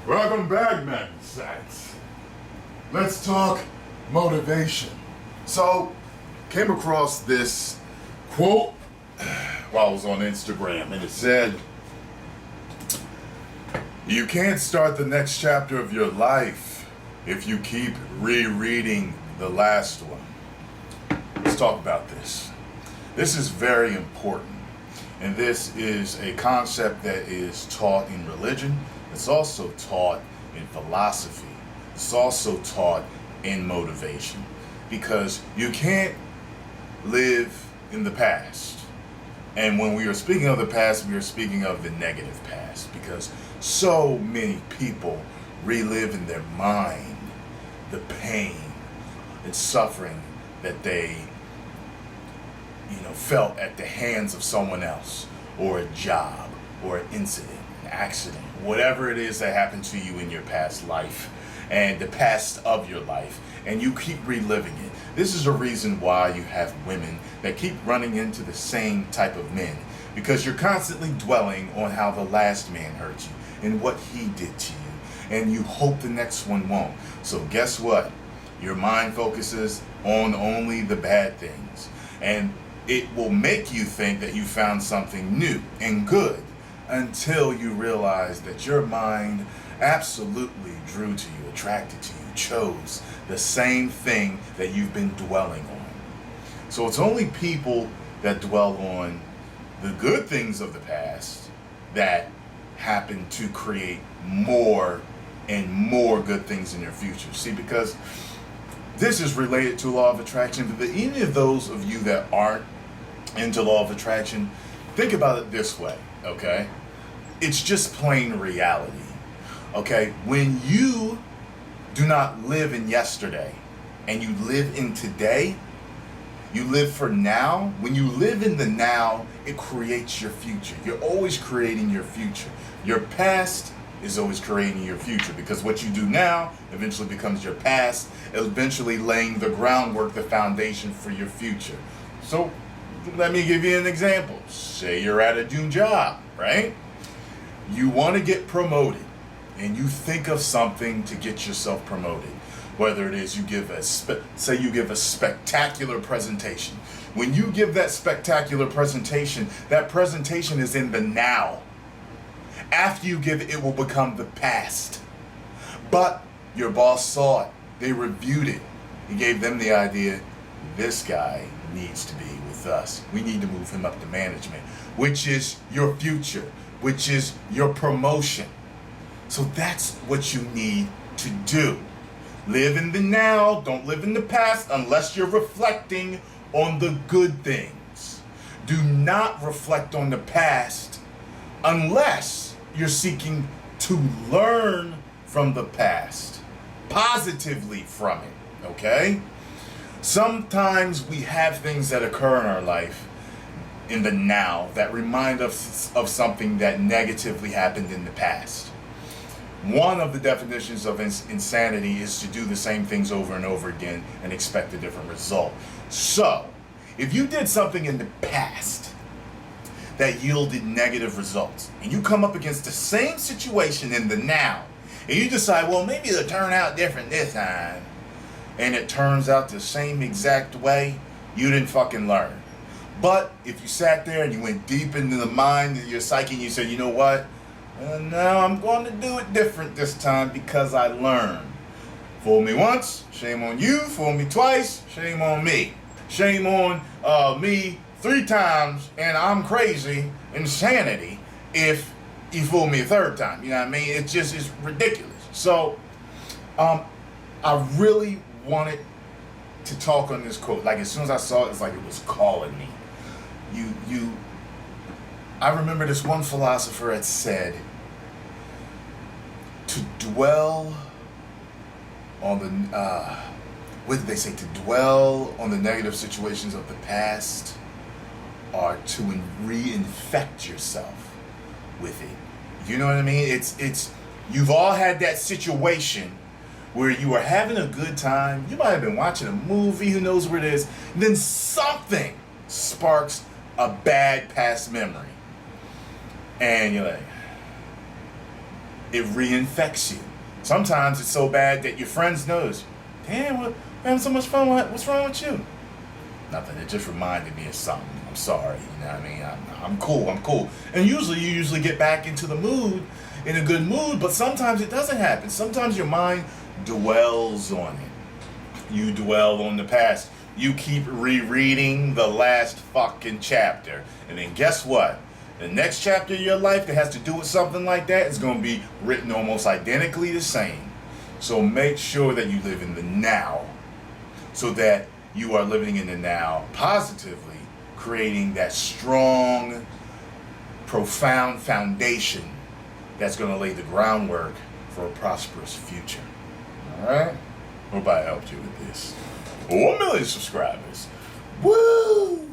Welcome back, Magnus. Let's talk motivation. So, came across this quote while I was on Instagram, and it said, "You can't start the next chapter of your life if you keep rereading the last one." Let's talk about this. This is very important, and this is a concept that is taught in religion. It's also taught in philosophy. It's also taught in motivation, because you can't live in the past. And when we are speaking of the past, we are speaking of the negative past, because so many people relive in their mind the pain and suffering that they felt at the hands of someone else, or a job, or an incident, an accident, whatever it is that happened to you in your past life and the past of your life, and you keep reliving it. This is a reason why you have women that keep running into the same type of men, because you're constantly dwelling on how the last man hurt you and what he did to you, and you hope the next one won't. So guess what? Your mind focuses on only the bad things, and it will make you think that you found something new and good until you realize that your mind absolutely drew to you, attracted to you, chose the same thing that you've been dwelling on. So it's only people that dwell on the good things of the past that happen to create more and more good things in your future. See, because this is related to law of attraction, but even if those of you that aren't into law of attraction, think about it this way, okay? It's just plain reality, okay? When you do not live in yesterday and you live in today, you live for now. When you live in the now, it creates your future. You're always creating your future. Your past is always creating your future, because what you do now eventually becomes your past, eventually laying the groundwork, the foundation for your future. So let me give you an example. Say you're at a new job, right? You want to get promoted, and you think of something to get yourself promoted. Whether it is you give say you give a spectacular presentation. When you give that spectacular presentation, that presentation is in the now. After you give it, it will become the past. But your boss saw it. They reviewed it. He gave them the idea, this guy needs to be with us. We need to move him up to management, which is your future, which is your promotion. So that's what you need to do. Live in the now, don't live in the past unless you're reflecting on the good things. Do not reflect on the past unless you're seeking to learn from the past, positively from it, okay? Sometimes we have things that occur in our life in the now that remind us of something that negatively happened in the past. One of the definitions of insanity is to do the same things over and over again and expect a different result. So, if you did something in the past that yielded negative results, and you come up against the same situation in the now, and you decide, well, maybe it'll turn out different this time, and it turns out the same exact way, you didn't fucking learn. But if you sat there and you went deep into the mind of your psyche and you said, you know what? Now I'm going to do it different this time because I learned. Fool me once, shame on you. Fool me twice, shame on me. Shame on me 3 times, and I'm crazy, insanity, if you fool me a 3rd time. You know what I mean? It's ridiculous. So, I really wanted to talk on this quote. Like, as soon as I saw it, it's like it was calling me. I remember this one philosopher had said, to dwell on the, what did they say? To dwell on the negative situations of the past, or to reinfect yourself with it. You know what I mean? It's you've all had that situation where you are having a good time. You might have been watching a movie, who knows where it is, and then something sparks a bad past memory. And you're like, it reinfects you. Sometimes it's so bad that your friends notice. Damn, we're having so much fun. What's wrong with you? Nothing. It just reminded me of something. I'm sorry. You know what I mean? I'm cool. I'm cool. And you get back into the mood, in a good mood, but sometimes it doesn't happen. Sometimes your mind dwells on it. You dwell on the past. You keep rereading the last fucking chapter. And then guess what? The next chapter of your life that has to do with something like that is going to be written almost identically the same. So make sure that you live in the now, so that you are living in the now positively, creating that strong, profound foundation that's going to lay the groundwork for a prosperous future. All right? Hope I helped you with this. 1 million subscribers. Woo!